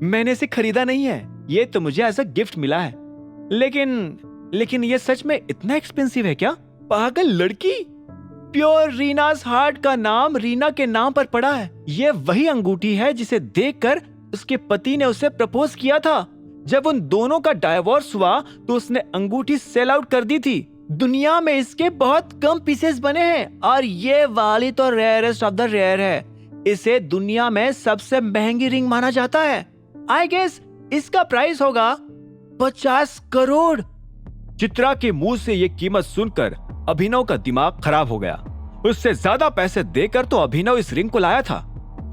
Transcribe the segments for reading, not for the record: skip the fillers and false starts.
मैंने इसे खरीदा नहीं है, ये तो मुझे एज अ गिफ्ट मिला है। लेकिन ये सच में इतना एक्सपेंसिव है क्या? पागल लड़की, प्योर रीना's हार्ट का नाम रीना के नाम पर पड़ा है। ये वही अंगूठी है जिसे देखकर उसके पति ने उसे प्रपोज किया था। जब उन दोनों का डाइवोर्स हुआ तो उसने अंगूठी सेल आउट कर दी थी। दुनिया में इसके बहुत कम पीसेस बने हैं और ये वाली तो रेयरेस्ट ऑफ द रेयर है। इसे दुनिया में सबसे महंगी रिंग माना जाता है। आई गेस इसका प्राइस होगा 50 करोड़। चित्रा के मुंह से ये कीमत सुनकर अभिनव का दिमाग खराब हो गया। उससे ज्यादा पैसे देकर तो अभिनव इस रिंग को लाया था।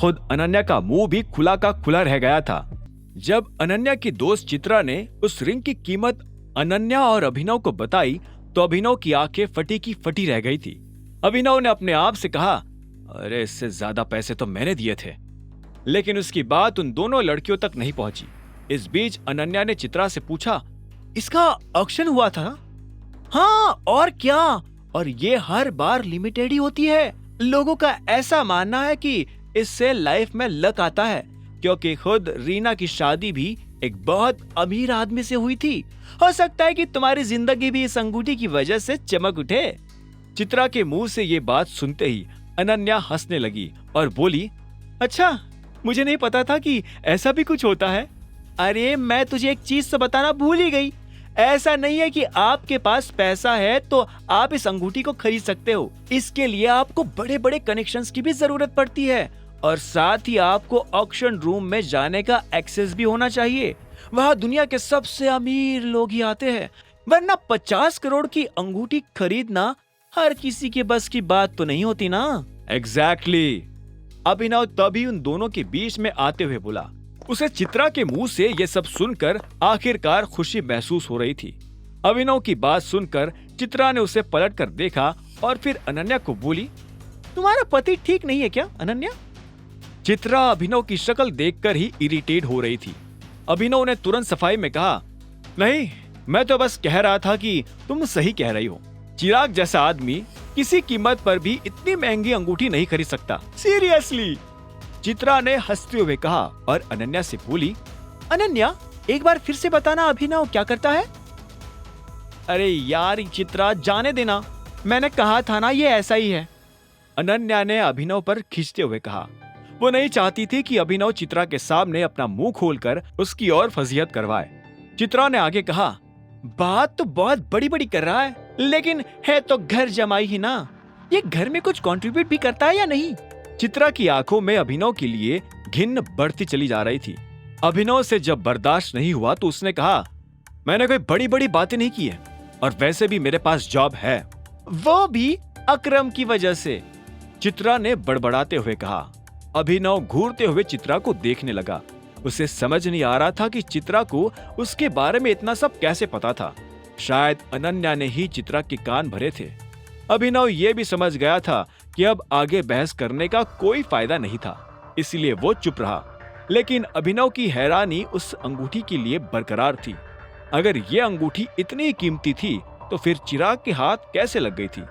खुद अनन्या का मुंह भी खुला का खुला रह गया था। जब अनन्या की दोस्त चित्रा ने उस रिंग की कीमत अनन्या और अभिनव को बताई तो अभिनव की आंखें फटी की फटी रह गई थी। अभिनव ने अपने आप से कहा, अरे इससे ज्यादा पैसे तो मैंने दिए थे। लेकिन उसकी बात उन दोनों लड़कियों तक नहीं पहुंची। इस बीच अनन्या ने चित्रा से पूछा, इसका ऑक्शन हुआ था? हाँ और क्या, और ये हर बार लिमिटेड ही होती है। लोगों का ऐसा मानना है कि इससे लाइफ में लक आता है, क्योंकि खुद रीना की शादी भी एक बहुत अमीर आदमी से हुई थी। हो सकता है कि तुम्हारी जिंदगी भी इस अंगूठी की वजह से चमक उठे। चित्रा के मुंह से ये बात सुनते ही अनन्या हंसने लगी और बोली, अच्छा मुझे नहीं पता था कि ऐसा भी कुछ होता है। अरे मैं तुझे एक चीज तो बताना भूल ही गई। ऐसा नहीं है कि आपके पास पैसा है तो आप इस अंगूठी को खरीद सकते हो। इसके लिए आपको बड़े बड़े कनेक्शंस की भी जरूरत पड़ती है और साथ ही आपको ऑक्शन रूम में जाने का एक्सेस भी होना चाहिए। वहाँ दुनिया के सबसे अमीर लोग ही आते हैं, वरना 50 करोड़ की अंगूठी खरीदना हर किसी के बस की बात तो नहीं होती ना। एग्जैक्टली। अभिनव तभी उन दोनों के बीच में आते हुए बोला। उसे चित्रा के मुंह से ये सब सुनकर आखिरकार खुशी महसूस हो रही थी। अभिनव की बात सुनकर चित्रा ने उसे पलट कर देखा और फिर अनन्या को बोली, तुम्हारा पति ठीक नहीं है क्या अनन्या? चित्रा अभिनव की शक्ल देखकर ही इरिटेट हो रही थी। अभिनव ने तुरंत सफाई में कहा, नहीं मैं तो बस कह रहा था कि तुम सही कह रही हो। चिराग जैसा आदमी किसी कीमत पर भी इतनी महंगी अंगूठी नहीं खरीद सकता, सीरियसली। चित्रा ने हंसते हुए कहा और अनन्या से बोली, अनन्या एक बार फिर से बताना अभिनव क्या करता है? अरे यार चित्रा जाने देना, मैंने कहा था ना ये ऐसा ही है। अनन्या ने अभिनव पर खींचते हुए कहा। वो नहीं चाहती थी कि अभिनव चित्रा के सामने अपना मुंह खोलकर उसकी और फजीहत करवाए। चित्रा ने आगे कहा, बात तो बहुत बड़ी बड़ी कर रहा है, लेकिन है तो घर जमाई ही ना। ये घर में कुछ कंट्रीब्यूट भी करता है या नहीं? चित्रा की आंखों में अभिनव के लिए घिन बढ़ती चली जा रही थी। अभिनव से जब बर्दाश्त नहीं हुआ तो उसने कहा, मैंने कोई बड़ी बड़ी बातें नहीं की है और वैसे भी मेरे पास जॉब है, वो भी अकरम की वजह से। चित्रा ने बड़बड़ाते हुए कहा। अभिनव घूरते हुए चित्रा को देखने लगा। उसे समझ नहीं आ रहा था कि चित्रा को उसके बारे में इतना सब कैसे पता था। शायद अनन्या ने ही चित्रा के कान भरे थे। अभिनव ये भी समझ गया था कि अब आगे बहस करने का कोई फायदा नहीं था, इसलिए वो चुप रहा। लेकिन अभिनव की हैरानी उस अंगूठी के लिए बरकरार थी। अगर ये अंगूठी इतनी कीमती थी तो फिर चिराग के हाथ कैसे लग गई थी?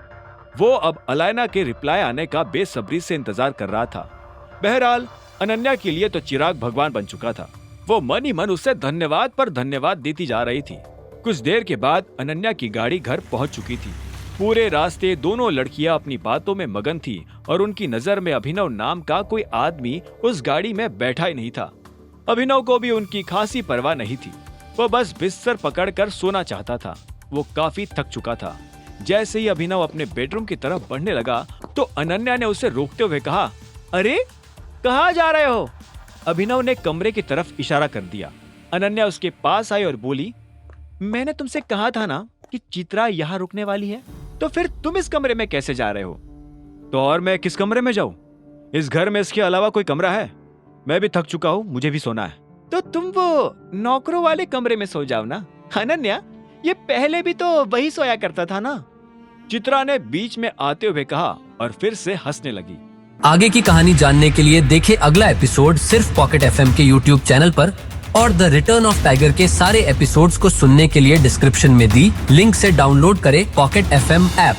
वो अब अलायना के रिप्लाई आने का बेसब्री से इंतजार कर रहा था। बहरहाल अनन्या के लिए तो चिराग भगवान बन चुका था। वो मन ही मन उसे धन्यवाद पर धन्यवाद देती जा रही थी। कुछ देर के बाद अनन्या की गाड़ी घर पहुंच चुकी थी। पूरे रास्ते दोनों लड़कियां अपनी बातों में मगन थी और उनकी नजर में अभिनव नाम का कोई आदमी उस गाड़ी में बैठा ही नहीं था। अभिनव को भी उनकी खासी परवाह नहीं थी। वो बस बिस्तर पकड़कर सोना चाहता था। वो काफी थक चुका था। जैसे ही अभिनव अपने बेडरूम की तरफ बढ़ने लगा तो अनन्या ने उसे रोकते हुए कहा, अरे कहाँ जा रहे हो? अभिनव ने कमरे की तरफ इशारा कर दिया। अनन्या उसके पास आई और बोली, मैंने तुमसे कहा था ना कि चित्रा यहाँ रुकने वाली है, तो फिर तुम इस कमरे में कैसे जा रहे हो? तो और मैं किस कमरे में जाऊं? इस घर में इसके अलावा कोई कमरा है? मैं भी थक चुका हूँ, मुझे भी सोना है। तो तुम वो नौकरों वाले कमरे में सो जाओ ना। अनन्या, ये पहले भी तो वही सोया करता था ना। चित्रा ने बीच में आते हुए कहा और फिर से हंसने लगी। आगे की कहानी जानने के लिए देखें अगला एपिसोड सिर्फ पॉकेट एफएम के यूट्यूब चैनल पर, और द रिटर्न ऑफ टाइगर के सारे एपिसोड्स को सुनने के लिए डिस्क्रिप्शन में दी लिंक से डाउनलोड करें पॉकेट एफएम ऐप।